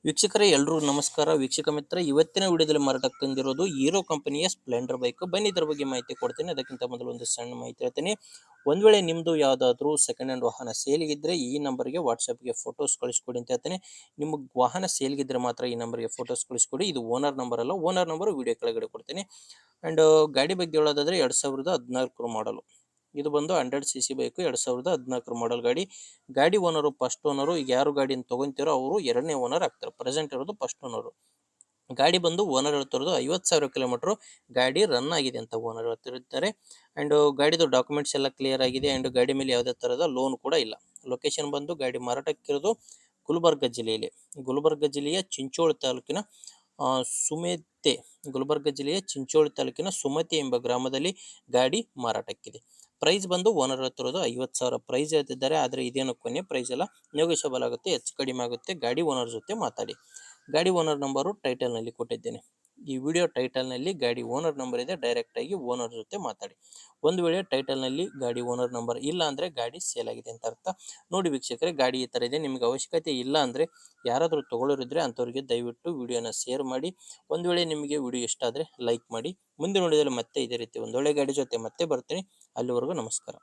ವೀಕ್ಷಕರೇ ಎಲ್ರಿಗೂ ನಮಸ್ಕಾರ. ವೀಕ್ಷಕ ಮಿತ್ರ, ಇವತ್ತಿನ ವಿಡಿಯೋದಲ್ಲಿ ಮಾರಾಟಕ್ಕೆ ತಂದಿರೋದು ಹೀರೋ ಕಂಪನಿಯ ಸ್ಪ್ಲೆಂಡರ್ ಬೈಕ್. ಬನ್ನಿ ಇದರ ಬಗ್ಗೆ ಮಾಹಿತಿ ಕೊಡ್ತೀನಿ. ಅದಕ್ಕಿಂತ ಮೊದಲು ಒಂದು ಸಣ್ಣ ಮಾಹಿತಿ ಹೇಳ್ತೀನಿ. ಒಂದು ವೇಳೆ ನಿಮ್ಮದು ಯಾವುದಾದ್ರೂ ಸೆಕೆಂಡ್ ಹ್ಯಾಂಡ್ ವಾಹನ ಸೇಲಿಗಿದ್ರೆ ಈ ನಂಬರ್ಗೆ ವಾಟ್ಸಪ್ಗೆ ಫೋಟೋಸ್ ಕಳಿಸ್ಕೊಡಿ ಅಂತ ಹೇಳ್ತೀನಿ. ನಿಮಗೆ ವಾಹನ ಸೇಲ್ಗಿದ್ರೆ ಮಾತ್ರ ಈ ನಂಬರ್ಗೆ ಫೋಟೋಸ್ ಕಳಿಸ್ಕೊಡಿ. ಇದು ಓನರ್ ನಂಬರ್ ಅಲ್ಲ, ಓನರ್ ನಂಬರ್ ವಿಡಿಯೋ ಕೆಳಗಡೆ ಕೊಡ್ತೀನಿ. ಆ್ಯಂಡ್ ಗಾಡಿ ಬಗ್ಗೆ ಹೇಳೋದಾದ್ರೆ 2014 ಮಾಡಲು. ಇದು ಬಂದು 100cc ಬೈಕು, 2014 ಮಾಡಲ್ ಗಾಡಿ. ಗಾಡಿ ಓನರು ಫಸ್ಟ್ ಓನರು. ಈಗ ಯಾರು ಗಾಡಿನ ತೊಗೊಂತೀರೋ ಅವರು ಎರಡನೇ ಓನರ್ ಆಗ್ತಾರೆ. ಪ್ರೆಸೆಂಟ್ ಇರೋದು ಫಸ್ಟ್ ಓನರು. ಗಾಡಿ ಬಂದು ಓನರ್ ಹೇಳ್ತಿರೋದು 50,000 ಕಿಲೋಮೀಟರ್ ಗಾಡಿ ರನ್ ಆಗಿದೆ ಅಂತ ಓನರ್ ಹೇಳ್ತಿರ್ತಾರೆ. ಆ್ಯಂಡ್ ಗಾಡಿದು ಡಾಕ್ಯುಮೆಂಟ್ಸ್ ಎಲ್ಲ ಕ್ಲಿಯರ್ ಆಗಿದೆ. ಆ್ಯಂಡ್ ಗಾಡಿ ಮೇಲೆ ಯಾವುದೇ ಥರದ ಲೋನ್ ಕೂಡ ಇಲ್ಲ. ಲೊಕೇಶನ್ ಬಂದು ಗಾಡಿ ಮಾರಾಟಕ್ಕಿರೋದು ಗುಲ್ಬರ್ಗ ಜಿಲ್ಲೆಯಲ್ಲಿ. ಗುಲ್ಬರ್ಗ ಜಿಲ್ಲೆಯ ಚಿಂಚೋಳಿ ತಾಲೂಕಿನ ಸುಮೆತೆ ಗುಲ್ಬರ್ಗ ಜಿಲ್ಲೆಯ ಚಿಂಚೋಳಿ ತಾಲೂಕಿನ ಸುಮತಿ ಎಂಬ ಗ್ರಾಮದಲ್ಲಿ ಗಾಡಿ ಮಾರಾಟಕ್ಕಿದೆ. ಪ್ರೈಸ್ ಬಂದು ಓನರ್ ಹೇಳ್ತಿರೋದು 50,000 ಪ್ರೈಸ್ ಹೇಳ್ತಿದ್ದಾರೆ. ಆದರೆ ಇದೇನು ಕೊನೆ ಪ್ರೈಸ್ ಎಲ್ಲ ನೆಗೋಷಿಯಬಲ್ ಆಗುತ್ತೆ, ಹೆಚ್ಚು ಕಡಿಮೆ ಆಗುತ್ತೆ. ಗಾಡಿ ಓನರ್ ಜೊತೆ ಮಾತಾಡಿ. ಗಾಡಿ ಓನರ್ ನಂಬರು ಟೈಟಲ್ನಲ್ಲಿ ಕೊಟ್ಟಿದ್ದೇನೆ. ಈ ವಿಡಿಯೋ ಟೈಟಲ್ನಲ್ಲಿ ಗಾಡಿ ಓನರ್ ನಂಬರ್ ಇದೆ. ಡೈರೆಕ್ಟಾಗಿ ಓನರ್ ಜೊತೆ ಮಾತಾಡಿ. ಒಂದು ವೇಳೆ ಟೈಟಲ್ನಲ್ಲಿ ಗಾಡಿ ಓನರ್ ನಂಬರ್ ಇಲ್ಲ ಅಂದರೆ ಗಾಡಿ ಸೇಲ್ ಆಗಿದೆ ಅಂತ ಅರ್ಥ. ನೋಡಿ ವೀಕ್ಷಕರೇ, ಗಾಡಿ ಈ ಥರ ಇದೆ. ನಿಮಗೆ ಅವಶ್ಯಕತೆ ಇಲ್ಲ ಅಂದರೆ ಯಾರಾದರೂ ತೊಗೊಳ್ಳೋರಿದ್ರೆ ಅಂಥವ್ರಿಗೆ ದಯವಿಟ್ಟು ವಿಡಿಯೋನ ಶೇರ್ ಮಾಡಿ. ಒಂದು ವೇಳೆ ನಿಮಗೆ ವಿಡಿಯೋ ಇಷ್ಟ ಆದರೆ ಲೈಕ್ ಮಾಡಿ. ಮುಂದೆ ನೋಡಿದರೆ ಮತ್ತೆ ಇದೇ ರೀತಿ ಒಂದೊಳ್ಳೆ ಗಾಡಿ ಜೊತೆ ಮತ್ತೆ ಬರ್ತೀನಿ. ಅಲ್ಲಿವರೆಗೂ ನಮಸ್ಕಾರ.